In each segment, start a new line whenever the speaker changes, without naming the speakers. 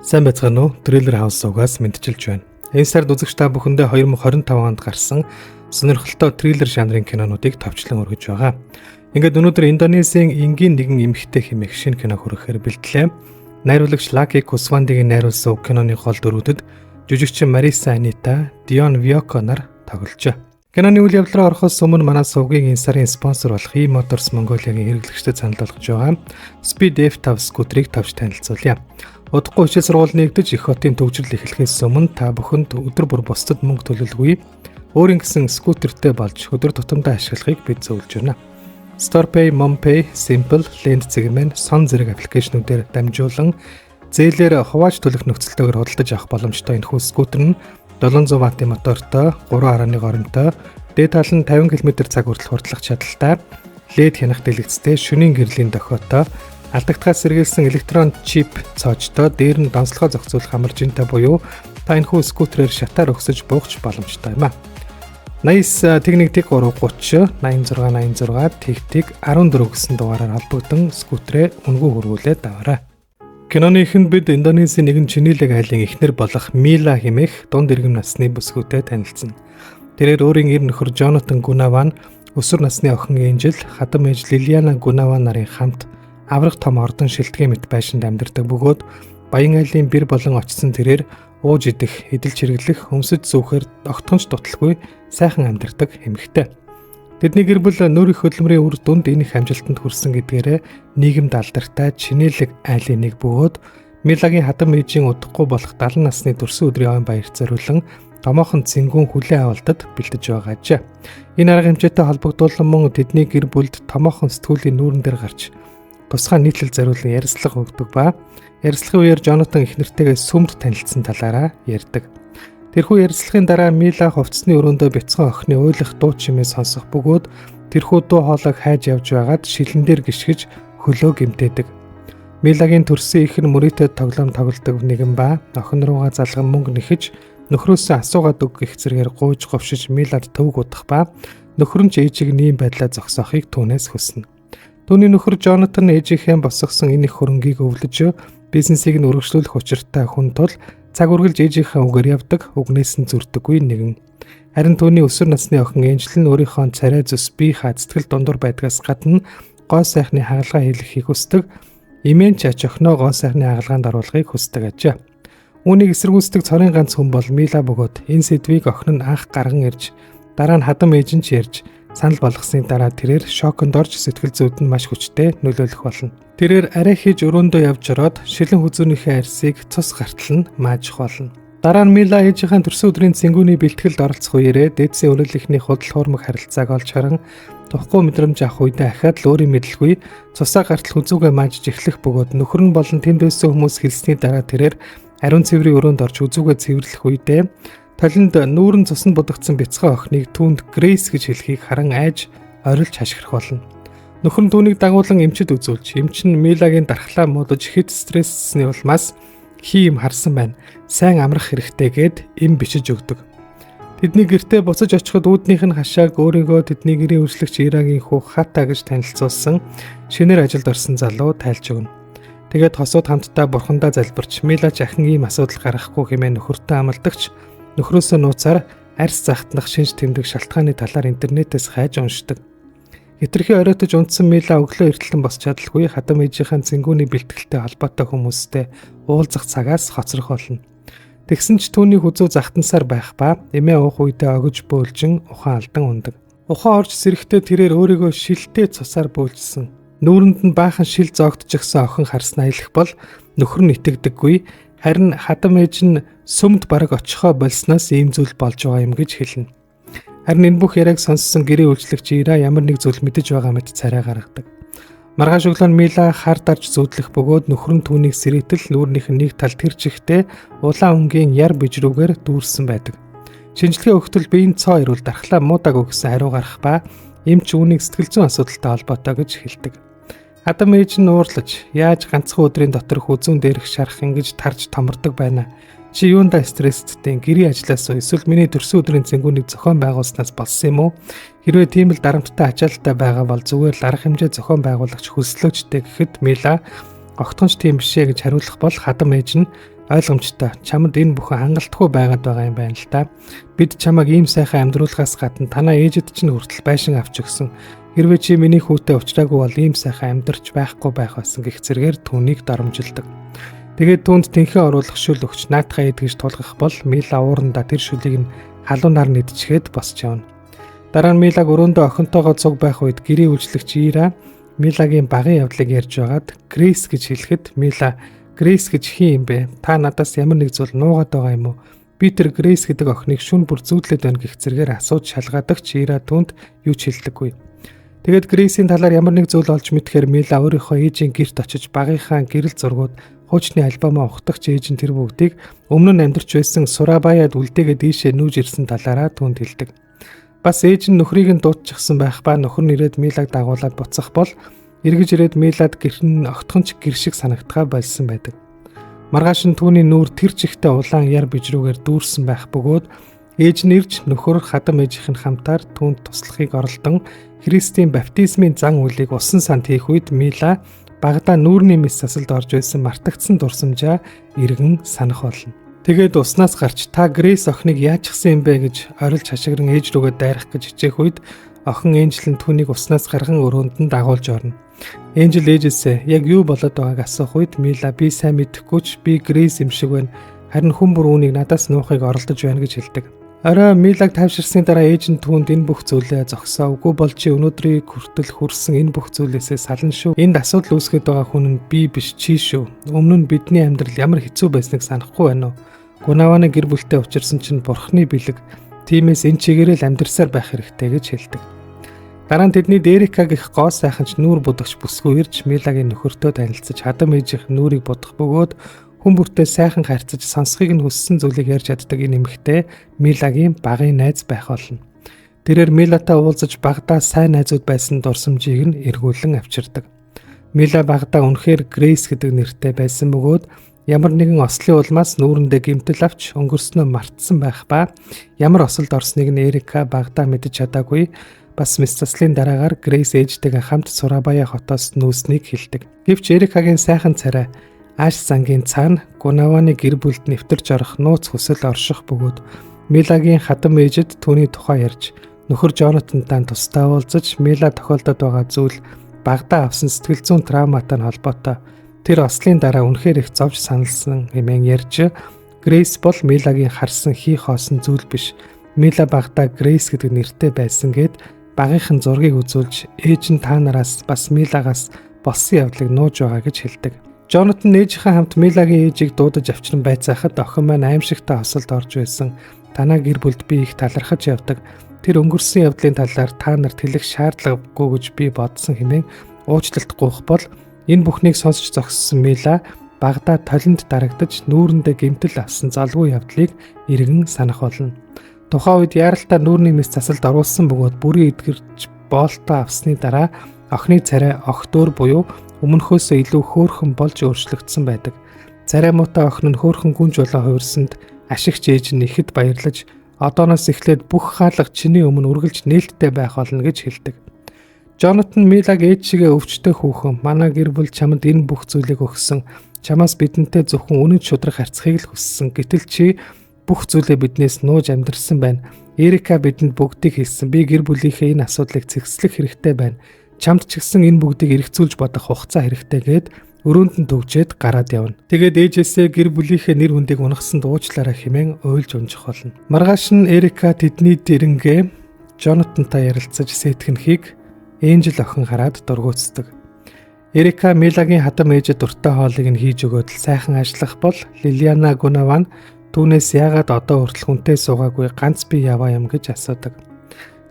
Сайн байцгаана уу? Трейлер хаус-уугаас мэдчилж байна. Энэ сард үзэгч та бүхэндээ 2025 онд гарсан сонирхолтой трейлер жанрын кинонуудыг товчлон өргөж байгаа. Ингээд өнөөдөр Индонезийн энгийн нэгэн эмэгтэй хэмээх шинэ кино хүрэхээр бэлтлээ. Найруулагч Lucky Kuswandiгийн найруулсан киноны гол дүрүүдэд жүжигчин Marisa Anita, Dion Vioco нар тогложээ. Киноны үйл явдал руу орохоос өмнө манай сувгийн энэ сарын спонсор болох E-Motors Mongolia-гийн хэрэглэгчдэд санал болгож байгаа Speed F5 скутерийг товч танилцуулъя. Удахгүй хичээл сургууль нэгдэж их хотын төвжирэл эхлэхээс өмнө та бүхэнд өдөр бүр бусдад мөнгө төлөлгүй өөрийн гэсэн скутертэй болж өдөр тутамдаа ашиглахыг бид зөвлөж байна. StorePay, MomPay, Simple, Lend цэгмэн, Son зэрэг аппликейшнүүдээр дамжуулан зээлээр хувааж төлөх нөхцөлтэйгээр худалдаж авах боломжтой энэ хүү скутер нь 700 ваттын мотортой, 3.1 оронтой, дээд тал нь 50 км/цаг хүртэл хурдлах чадaltaй, LED хянах дэлгэцтэй, шөнийн гэрлийн дохиотой, алдагдахаас сэргийлсэн электрон чип цоожтой, дээр нь донцлогоо зохицуулах амаржинтай буюу та энэ хүү скутерээр шатаар өгсөж буухч боломжтой юм а. 89 техник тэг 330 8686 тэгтэг 14 гэсэн дугаараар холбогдсон скутерээ үнгүй хөрвүүлээд аваарай. Киноны эхэнд бид Индонезийн нэгэн чинэлэг айлын эхнэр болох Mila хэмээх дунд иргэм насны бүсгүйтэй танилцсан. Тэрээр өөрийн эр нөхөр Jonathan Gunawan, өсвөр насны охин Angel, хадам ээж Liliana Gunawan нарын хамт аврах том ордон шилтгэн мэт байшинд амьдардаг бөгөөд баян айлын бэр болон очсон тэрээр ууж идэх, эдэлж хэрэглэх, өмсөж зүүхээр огтхонч дуталгүй сайхан амьдардаг эмэгтэй. Тэдний гэр бүл нөр их хөдөлмөрийн үр дүнд энэ их амжилтанд хүрсэн гэдгээрээ нийгэмд алдартай чинэлэг айлын нэг бөгөөд Милагийн хадам ээжийн удахгүй болох 70 насны төрсөн өдрийн ойн баярт зориулан томоохон цэнгүүн хүлээн авалтад бэлдэж байгаажээ. Энэ арга хэмжээтэй холбогдуулан мөн тэдний гэр бүлд томоохон сэтгүүлийн нүүрэн дээр гарч тусгай нийтлэл зориулсан ярилцлага өгдөг ба ярилцлагын үеэр Jonathan эхнэртэйгээ сүмд танилцсан талаараа ярьдаг. Тэрхүү ярилцлагын дараа Mila хувцсны өрөөндөө бяцхан охины уйлах дуу чимээ сонсох бөгөөд тэрхүү дуу хоолойг хайж явж байгаад шилэн дээр гიშгэж хөлөө гэмтээдэг. Милагийн төрсөн их нь мөрөөдөд тоглоом тоглодог нэгэн ба охин руугаа залган мөнгө нэхэж нөхрөөсөө асуугаад өг гэх зэргээр гуйж говшиж Милад төвг удах ба нөхөр нь ч ээжийг нэм байдлаа зогсоохыг түүнээс хүснэ. Түүний нөхөр Jonathan ээжийнхээ босгосон энэ их хөрөнгийг өвлөж бизнесийг нь өргөжлүүлэх учиртай хүн тул цаг үргэлж ээжийнхээ үгээр явдаг, үгнээс нь зүрдэггүй нэгэн. Харин түүний өсвөр насны охин Angel нь өөрийнхөө царай зүс бие хаацтгэл дундуур байдгаас гадна гоо сайхны хаалгаа хийлгэхийг хүсдэг. Имэн ч ач охиноо гоо сайхны хаалгаанд оруулахыг хүсдэг ажээ. Үүнийг эсэргүүцдэг цорын ганц хүн бол Mila бөгөөд энэ сэдвийг охин нь анх гарган ирж дараа нь хадам ээж нь ч ярьж санал болгосны дараа тэрээр шоконд орж сэтгэл зүйд нь маш хүчтэй нөлөөлөх болно. Тэрээр арай хийж өрөөндөө явж ороод шилэн хүзүүнийхээ арьсыг цус гартал нь маажих болно. Дараа нь Mila ээжийнхээ төрсөн өдрийн цэнгүүний бэлтгэлд оролцох үеэрээ дээдсийн өрөөлийнхний худал хуурмаг харилцааг олж харан тухгүй мэдрэмж авах үедээ ахаад л өөрийн мэдлгүй цусаа гартал хүзүүгээ маажиж эхлэх бөгөөд нөхөр нь болон тэнд байсан хүмүүс хэлсний дараа тэрээр ариун цэврийн өрөөнд орж үзүүгээ цэвэрлэх үедээ талинд нүүрэн цуснд будагдсан бяцхан охиныг түүнд Grace гэж хэлхийг харан айж орилж хашгирах болно. Нөхөр нь түүнийг дагуулan эмчид үзүүлж, эмч нь Милагийн дархлаа муудаж хэд стрессний улмаас хий юм харсан байна. Сайн амрах хэрэгтэй гэд эм бичиж өгдөг. Тэдний гэртээ буцаж очиход үүднийх нь хашааг өөрийгөө тэдний гэрийн үржлэгч Ирагийн хүү Хата гэж танилцуулсан шинээр ажилд орсон залуу тайлж өгнө. Тэгээд хосууд хамтдаа бурхандаа залбирч Милач ахин ийм асуудал гарахгүй хэмээн нөхөртөө амлдагч нөхрөөсөө нууцаар арьс захтнах шинж тэмдэг шалтгааны талаар интернетээс хайж уншдаг. Хитрхи оройтож унтсан Mila өглөө эртлэн босч чадалгүй хадам ээжийнхээ цэнгүүний бэлтгэлтэй холбоотой хүмүүстэй уулзах цагаас хоцрох болно. Тэгсэн ч түүний хүзүү захтансаар байх ба эмээ уух үедээ огж бөөлжин ухаан алдан ундаг. Ухаан орж сэрэхдээ тэрээр өөрийгөө шилтэй цусаар бөөлжсөн. Нүүрэнд нь баахан шил зоогдчихсан охин харснаа хэлэх бол нөхөр нь итгэдэггүй. Харин хадам ээж нь сүмд бараг очихоо болсноос ийм зүйл болж байгаа юм гэж хэлнэ. Харин энэ бүх яриаг сонссон гэрээ үйлчлэгч Ира ямар нэг зүйл мэдэж байгаа мэт царай гаргадаг. Маргааш өглөө Mila хар дарж зүүдлэх бөгөөд нөхөр нь түүнийг сэрээтэл нүүрнийх нь нэг тал тэр чихтэй улаан өнгийн яр бижрүүгээр дүүрсэн байдаг. Шинжлэхийн өгтөл биеийн цоо ирүүл дархлаа муудаг өгсөн хариу гарах ба эмч үүнийг сэтгэл зүйн асуудалтай холбоотой гэж хэлдэг. Хадам ээж нь уурлаж яаж ганцхан өдрийн дотор хүзүүн дээрх шарах ингэж тарж томордог байна. Чи юундаа стресстэй гэрийн ажлаас эсвэл миний төрсөн өдрийн цэнгүүнийг зохион байгуулснаас болсон юм уу? Хэрвээ тийм л дарамттай ачаалттай байгаа бол зүгээр л арга хэмжээ зохион байгуулагч хүслөөчтэй гэхэд Mila огтхонч тийм бишээ гэж хариулах бол хадам ээж нь Ойлгомжтой. Чамд энэ бүхэн хангалтгүй байгаад байгаа юм байна л да. Бид чамайг ийм сайхан амьдруулахаас гадна танаа ээжэд чинь хүртэл байшин авч өгсөн. Хэрвээ чи миний хүүтэй уулзраагүй бол ийм сайхан амьдарч байхгүй байх байсан гэх зэргээр түүнийг доромжилдог. Тэгээд түүнд тэнхээ оруулах шүл өгч наатахаа идгэж тулгах бол Мила уурандаа тэр шүлийг нь халуунаар нэдчихэд босч явна. Дараа нь Милаг өрөөндөө охинтойгоо цуг байх үед гэрийн үйлчлэгч Ира Милагийн багын явдлыг ярьж байгаад Грейс гэж хэлэхэд Мила Грейс гэж хин юм бэ? Та надаас ямар нэг зүйл нуугаад байгаа юм уу? Би тэр Грейс гэдэг охиныг шүн бүр зүүдлээд байна гэх зэргээр асууж шалгаадаг ч Ира түүнд юу ч хэлдэггүй. Тэгээд Грейсийн талаар ямар нэг зүйл олж мэдхээр Мила өөрийнхөө ээжийн гэрт очиж багынхаа гэрэл зургууд хуучны альбомоо ухтагч ээж нь тэр бүгдийг өмнө нь амьдарч байсан Сурабаяд үлдээгээд ийшээ нүүж ирсэн талаараа түүнд хэлдэг. Бас ээж нь нөхрийг нь дуутчихсан байх ба нөхөр нь ирээд Милаг дагуулад буцах бол эргэж ирээд Милад гэр нь огтхонч гэр шиг санагдгаа болсон байдаг. Маргааш нь түүний нүүр тэр чигтээ улаан яр бижрүүгээр дүүрсэн байх бөгөөд ээж нь ирж нөхөр хадам ээжийнх нь хамтаар түүнд туслахыг оролдон Христийн баптизмын зан үйлийг усан санд хийх үед Мила багада нүүрний мэс засалд орж байсан мартагдсан дурсамжаа иргэн санах болно. Тэгээд уснаас гарч та Грейс охиныг яачихсан юм бэ гэж орилж хашгиран ээж рүүгээ дайрах гэж хичээх үед охин Энжел нь түүнийг уснаас гарган өрөөнд нь дагуулж орно. Энжел ээжээсээ яг юу болоод байгааг асуух үед Мила би сайн мэдэхгүй ч би Грейс юм шиг байна. Харин хүн бүр үүнийг надаас нуухыг оролдож байна гэж хэлдэг. Орой Милаг тавьширсны дараа ээж нь түүнд энэ бүх зүйлээ зогсоо. Үгүй бол чи өнөөдрийг хүртэл хүрсэн энэ бүх зүйлээсээ сална шүү. Энд асуудал үүсгэж байгаа хүн нь би биш чи шүү. Өмнө нь бидний амьдрал ямар хэцүү байсныг санахгүй байна уу? Гунаваны гэр бүлтэй учирсан чинь бурхны бэлэг. Тиймээс энэ чигээрээ л амьдрсаар байх хэрэгтэй гэж хэлдэг. Дараа нь тэдний Дерека гэх гоо сайханч нүүр будагч бүсгүй ирж Милагийн нөхөртөө танилцаж хадам ээжийнх нүүрийг будах бөгөөд хүн бүртээ сайхан харьцаж сонсхийг нь хүссэн зүйлийг ярьж чаддаг энэ эмэгтэй Милагийн багын найз байх болно. Тэрээр Милатай уулзаж багада сайн найзууд байсан дурсамжийг нь эргүүлэн авчирдаг. Мила багада үнэхээр Грейс гэдэг нэртэй байсан бөгөөд ямар нэгэн ослын улмаас нүүрэндээ гэмтэл авч өнгөрснөө мартсан байх ба ямар осолд орсныг нь Эрика багада мэдэж чадаагүй. Бас мэс заслын дараагаар Грейс ээжтэйгээ хамт Сурабая хотоос нүүснийг хэлдэг. Гэвч Эрикагийн сайхан царай Аш зангийн цаана Гунаваны гэр бүлд нэвтэрч орох нууц хүсэл орших бөгөөд Милагийн хадам ээжэд түүний тухай ярьж нөхөр Жонатантай тусдаа уулзаж Мила тохиолдод байгаа зүйл багада авсан сэтгэл зүйн травматай холбоотой тэр ослын дараа үнэхээр их зовж саналсан хэмээн ярьж Грейс бол Милагийн харсан хий хоосон зүйл биш. Мила багада Грейс гэдэг нэртэй байсан гэд багийнхан зургийг үзүүлж ээж нь та нараас бас Милагаас болсон явдлыг нууж байгаа гэж хэлдэг. Жонатан ээжийнхээ хамт Милагийн ээжийг дуудаж авчран байцаахад охин маань аимшигтай хосолд орж байсан. Танаа гэр бүлд би их талархаж явдаг. Тэр өнгөрсөн явдлын талаар та нарт хэлэх шаардлагагүй гэж би бодсон хэмээн уучлалт гуйх бол энэ бүхнийг сонсч зогссон Мила багада толинд дарагдаж нүүрэндээ гэмтэл авсан залгүй явдлыг эргэн санах болно. Тухайн үед яаралтай нүүрний мэс засалд оруулсан бөгөөд бүрийн эдгэрч боолтоо авсны дараа охины царай огт өөр буюу өмнөхөөсөө илүү хөөрхөн болж өөрчлөгдсөн байдаг. Царай муутай охин нь хөөрхөн гүнж болоо хувирсанд ашигч ээж нь ихэд баярлаж одооноос эхлээд бүх хаалга чиний өмнө үргэлж нээлттэй байх болно гэж хэлдэг. Жонатан Милаг ээж шигээ өвчтөе хүүхэн манай гэр бүл чамд энэ бүх зүйлийг өгсөн. Чамаас бидэнтэй зөвхөн үнэн шудраг харьцахыг л хүссэн. Гэтэл чи бүх зүйлээ биднээс нууж амьдрсан байна. Эрика бидэнд бүгдийг хэлсэн. Би гэр бүлийнхээ энэ асуудлыг цэгцлэх хэрэгтэй байна. Чамд ч гэсэн энэ бүгдийг эргцүүлж бодох хугацаа хэрэгтэй гэд өрөөнд нь төгжээд гараад явна. Тэгээд ээжээсээ гэр бүлийнхээ нэр хүндийг унахсанд уучлаарай хэмээн уйлж унжих болно. Маргааш нь Эрика тэдний дэрэнгээ Жонатантай ярилцаж сэтгэнхийг Энжел охин хараад дургуутсдаг. Эрика Милагийн хадам ээжэд дуртай хоолыг нь хийж өгөөд л сайхан ажиллах бол Лилиана Гунаван түүнээс яагаад одоо хүртэл хүнтэй суугаагүй ганц би яваа юм гэж асуудаг.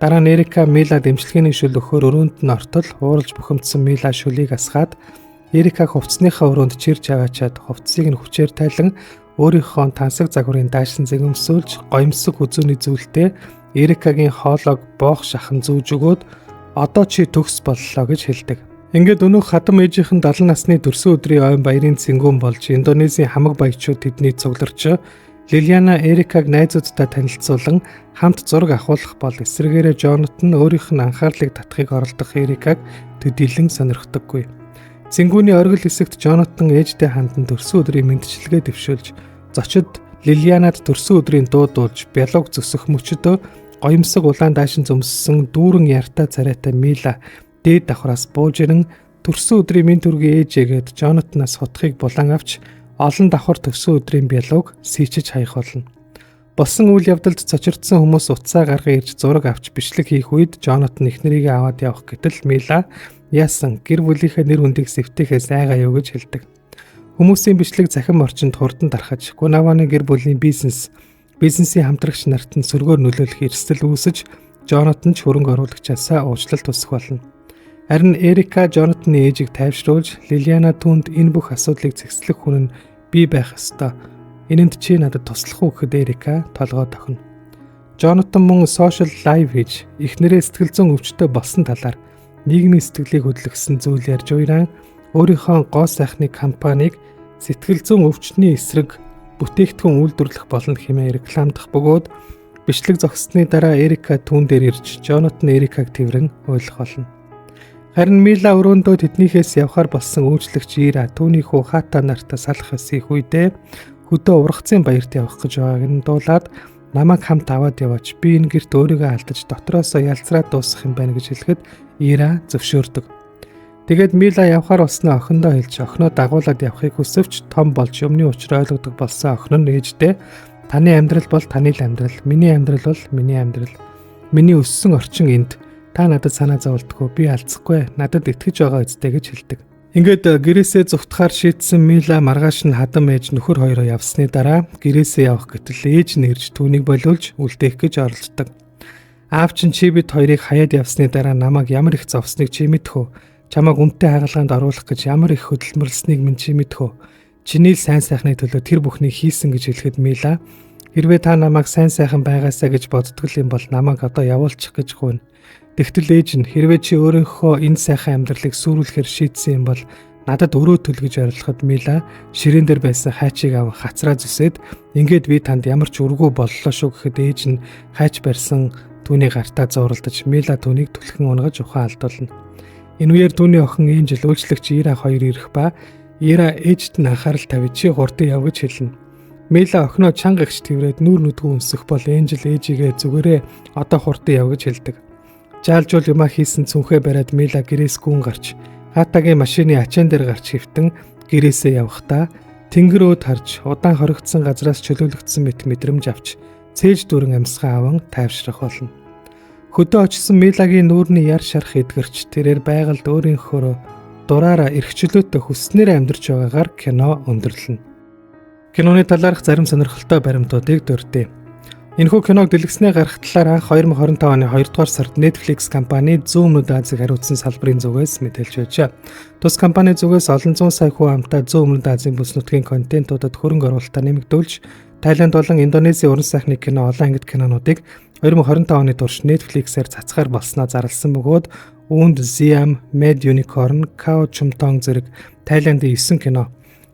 Дараа нь Эрика Мила дэмжлэгийн шүл өгөхөөр өрөөнд нь ортол ууралж бухимдсан Мила шүлийг асгаад Эрика хувцсныхаа өрөөнд чирч аваачаад хувцсыг нь хүчээр тайлан өөрийнхөө тансаг загварын даашин зэгэмсүүлж гоёмсог үзүүний зүйлтэй Эрикагийн хоолойг боох шахан зүүж өгөөд одоо чи төгс боллоо гэж хэлдэг. Ингээд өнөөх хадам ээжийнхэн 70 насны төрсөн өдрийн ойн баярын цэнгүүн болж Индонезийн хамаг баячууд тэдний цугларч Лилиана Эрикаг найзуудтай танилцуулан хамт зураг авахулах бол эсрэгээрээ Жонатан өөрийнх нь анхаарлыг татахыг оролдох Эрикаг төдийлөн сонирхдоггүй. Цэнгүүний оргил хэсэгт Жонатан ээжтэй хандан төрсөн өдрийн мэндчилгээ дэвшүүлж, зочид Лилианад төрсөн өдрийн дуу дуулж, бялууг зүсэх мөчөдөө гоёмсог улаан даашин зөмссөн дүүрэн яртай царайтай Мила дээд давхраас бууж ирэн төрсөн өдрийн мэнд төргийн ээжээгээд Жонатанаас хутгийг булан авч олон давхар төрсөн өдрийн бялууг сийчиж хаях болно. Болсон үйл явдалд цочирдсан хүмүүс утсаа гарган ирж зураг авч бичлэг хийх үед Жонатан эхнэрийгээ аваад явах гэтэл Мила яасан гэр бүлийнхээ нэр хүндийг сэвтээхээс айгаа юу гэж хэлдэг. Хүмүүсийн бичлэг захин орчинд хурдан дарахж Гунаваны гэр бүлийн бизнесийн хамтрагч нарт нь сөргөөр нөлөөлөх эрсдэл үүсэж Жонатан ч хөрөнгө оруулагчаасаа уучлалт хүсэх болно. Харин Эрика Жонатаны ээжийг тайвшруулж Лилиана түүнд энэ бүх асуудлыг зэгслэх хүн нь би байх ёстой. Энэнд чи надад туслах уу гэхэд Эрика толгой тохино. Жонатан мөн сошиал лайв хийж эхнэрээ сэтгэл зүйн өвчтөй болсон талаар нийгмийн сэтгэлийг хөдөлгсөн зүйл ярьж уйран өөрийнхөө гоо сайхны компанийг сэтгэл зүйн өвчтний эсрэг бүтээгдэхүүн үйлдвэрлэх болно хэмээн рекламдах бөгөөд бичлэг зогссны дараа Эрика түүн дээр ирж Жонатан Эрикаг тэрвэрэн ойлгох болно. Харин Мила өрөөндөө тэднийхээс явхаар болсон үйлчлэгч Ира түүний хүү Хата нартай салах ёсыг үедээ хөдөө ургацын баярт явах гэж байгааг нь дуулаад намайг хамт аваад яваач би энэ гэрт өөрийгөө алдаж дотроосоо ялцраад дуусах юм байна гэж хэлэхэд Ира зөвшөөрдөг. Тэгээд Мила явхаар болсноо охиндоо хэлж охиноо дагуулад явахыг хүсвч том болж өмнө учраа ойлгодог болсон охин нь ээждээ таны амьдрал бол таны л амьдрал, миний амьдрал бол миний амьдрал. Миний өссөн орчин энд та надад санаа зовлтгүй би алдсахгүй надад итгэж байгаа үстэй гэж хэлдэг. Ингээд гэрээсээ зүвтахаар шийдсэн Мила маргааш нь хадам ээж нөхөр хоёроо явсны дараа гэрээсээ явах гэтэл ээж нь ирж түүнийг болиулж үлдээх гэж оролддог. Аав чинь чи бид хоёрыг хаяад явсны дараа намайг ямар их зовсныг чи мэдхүү. Чамайг үнэтэй хагалгаанд оруулах гэж ямар их хөдөлмөрлсныг минь чи мэдхүү. Чиний л сайн сайхны төлөө тэр бүхнийг хийсэн гэж хэлэхэд Мила хэрвээ та намайг сайн сайхан байгаасаа гэж боддог юм бол намайг одоо явуулчих гэж гуйна. Тэгтэл ээж нь хэрвээ чи өөрийнхөө энэ сайхан амьдралыг сүрүүлэхээр шийдсэн юм бол надад өрөө төл гэж орилоход Мила ширээн дээр байсан хайчийг аван хацраа зүсээд ингээд би танд ямар ч өргөө боллоо шүү гэхэд ээж нь хайч барьсан түүний гартаа зууралдаж Мила түүнийг түлхэн унгаж ухаан алдуулна. Энэ үеэр түүний охин Энжел үйлчлэгч Ира хоёр ирэх ба Ира ээжт нь анхаарал тавьж чи хурдан яв гэж хэлнэ. Мила охиноо чанга ихч тэрврээд нүүр нүдгүй өнсөх бол Энжел ээжигээ зүгээрээ одоо хурдан яв гэж хэлдэг. Жаалжуул юмаа хийсэн цүнхээ бариад Мила гэрээс гүн гарч Хатагийн машины ачаан дээр гарч хэвтэн гэрээсээ явхдаа тэнгэр өөд харж удаан хоригдсон газраас чөлөөлөгдсөн мэт мэдрэмж авч цээж дүүрэн амьсгаа аван тайвшрах болно. Хөдөө очсон Милагийн нүүрний яр шарх эдгэрч тэрээр байгальд өөрийнхөө дураараа эрхчлөөтэй хүснээр амьдарч байгаагаар кино өндөрлөнө. Киноны талаарх зарим сонирхолтой баримтуудыг дурдъя. Энэхүү киног дэлгэснээ гарах талаар анх 2025 оны 2 дугаар сард Netflix компани Zoom Өмнөд Азийг хариуцсан салбарын зүгээс мэдээлж байжээ. Тус компани зүгээс олон зуун сая хүн амтай Zoom Өмнөд Азийн бүс нутгийн контентуудад хөрөнгө оруулалтаа нэмэгдүүлж, Тайланд болон Индонезийн уран сайхны кино олон ангид кинонуудыг 2025 оны турш Netflix-ээр цацгаар болсноо зарласан бөгөөд үүнд Siam, Mad Unicorn, Khao Chum Tong зэрэг Тайландын 9 кино,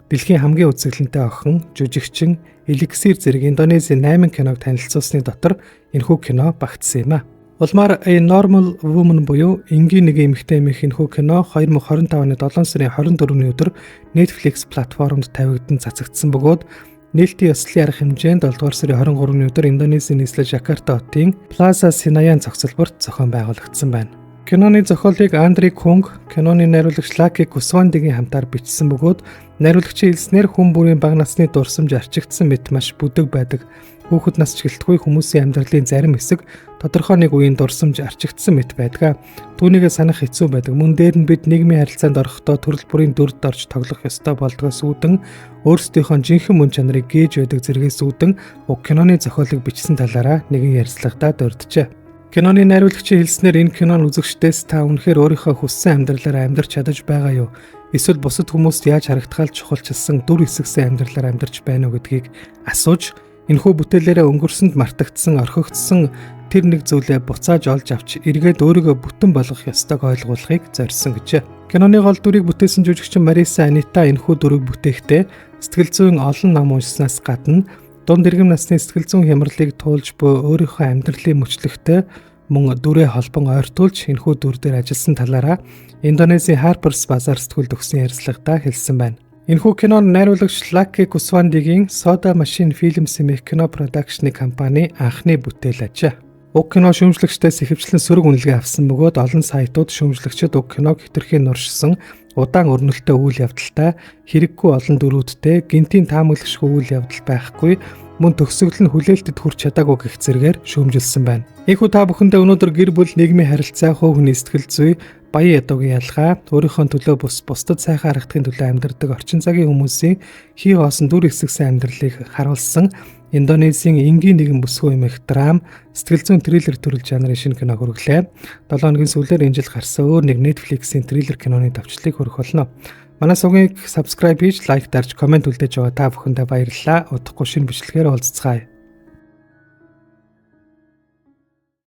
дэлхийн хамгийн үзэсгэлэнтэй охин, жүжигчин Elixir зэрэг Индонезийн 8 киног танилцуулсны дотор энэхүү кино багтсан юм а. Улмаар A Normal Woman буюу энгийн нэг эмэгтэй эмэх энэхүү кино 2025 оны 7 сарын 24-ний өдөр Netflix платформонд тавигдсан цацагдсан бөгөөд нээлтийн ёслолын арга хэмжээнд 7 дугаар сарын 23-ны өдөр Индонезийн нийслэл Жакарта хотын Plaza Senayan зохицолборт зохион байгуулагдсан байна. Киноны зохиолыг Андри Кунг, киноны найруулагч Лаки Кусвандигийн хамтаар бичсэн бөгөөд найруулагчийн хэлснээр хүн бүрийн бага насны дурсамж арчигдсан мэт маш бүдэг байдаг. Хүүхэд нас ч гэлтгүй хүмүүсийн амьдралын зарим хэсэг тодорхой нэг үеийн дурсамж арчигдсан мэт байдаг. Түүнийгээ санах хэцүү байдаг. Мөн дээр нь бид нийгмийн харилцаанд орохдоо төрөл бүрийн дүрд орж тоглох ёстой болдгоос үүдэн өөрсдийнхөө жинхэнэ мөн чанарыг гээж байдаг зэрэгээс үүдэн уг киноны зохиолыг бичсэн талаараа нэгэн ярилцлагадаа дурджээ. Киноны найруулагчийн хэлснээр энэ кинон үзэгчдээс та үнэхээр өөрийнхөө хүссэн амьдралаар амьдарч чадаж байгаа юу? Эсвэл бусад хүмүүст яаж харагдахаар чухалчилсан дүр хэсэгсэн амьдралаар амьдарч байна уу гэдгийг асууж, энэхүү бүтээлээрээ өнгөрсөнд мартагдсан, орхигдсон тэр нэг зүйлээ буцааж олж авч эргээд өөрийгөө бүтэн болгох ёстойг ойлгуулахыг зорьсон гэжээ. Киноны гол дүрийг бүтээсэн жүжигчин Мариса Анита энэхүү дүрийг бүтээхдээ сэтгэл зүйн олон ном уншсанаас гадна дунд иргэм насны сэтгэл зүйн хямралыг туулж буй өөрийнхөө амьдралын мөчлөгтэй мөн дүрээ холбон ойртуулж энэхүү дүр дээр ажилласан талаараа Индонезийн Harper's Bazaar сэтгүүлд өгсөн ярилцлагадаа хэлсэн байна. Энэхүү кинонд найруулагч Lucky Kuswandiгийн Soda Machine Films хэмээх кино продакшны компани анхны бүтээл аж. Уг кино шүүмжлэгчдээс ихэвчлэн сөрөг үнэлгээ авсан бөгөөд олон сайтууд шүүмжлэгчид уг киног хэтэрхий нуршсан удаан өрнөлттэй үйл явдалтай хэрэггүй олон дөрүүдтэй гинтийн таамаглагшгүй үйл явдал байхгүй мөн төгсгөл нь хүлээлтэд хүрч чадаагүй гэх зэргээр шүүмжилсэн байна. Ийхүү та бүхэндээ өнөөдөр гэр бүл, нийгмийн харилцаа, хувь хүний сэтгэл зүй, баян ядуугийн ялгаа, өөрийнхөө төлөө бусдад сайхан харагдахын төлөө амьдардаг орчин цагийн хүмүүсийн хий хоосон дүр хэсэгсэн амьдралыг харуулсан Индонезийн энгийн нэгэн бүсгүй эмэх драм, сэтгэл зүйн триллер төрөл жанрын шинэ кино хүргэлээ. 7 хоногийн сүүлээр энэ жил гарсан өөр нэг Netflix-ийн триллер киноны давчлалыг хүргэх болно. Манай сувгийг subscribe хийж, лайк дарж, комент үлдээж байгаа та бүхэндээ баярлалаа. Удахгүй шинэ бичлэгээр уулзцгаая.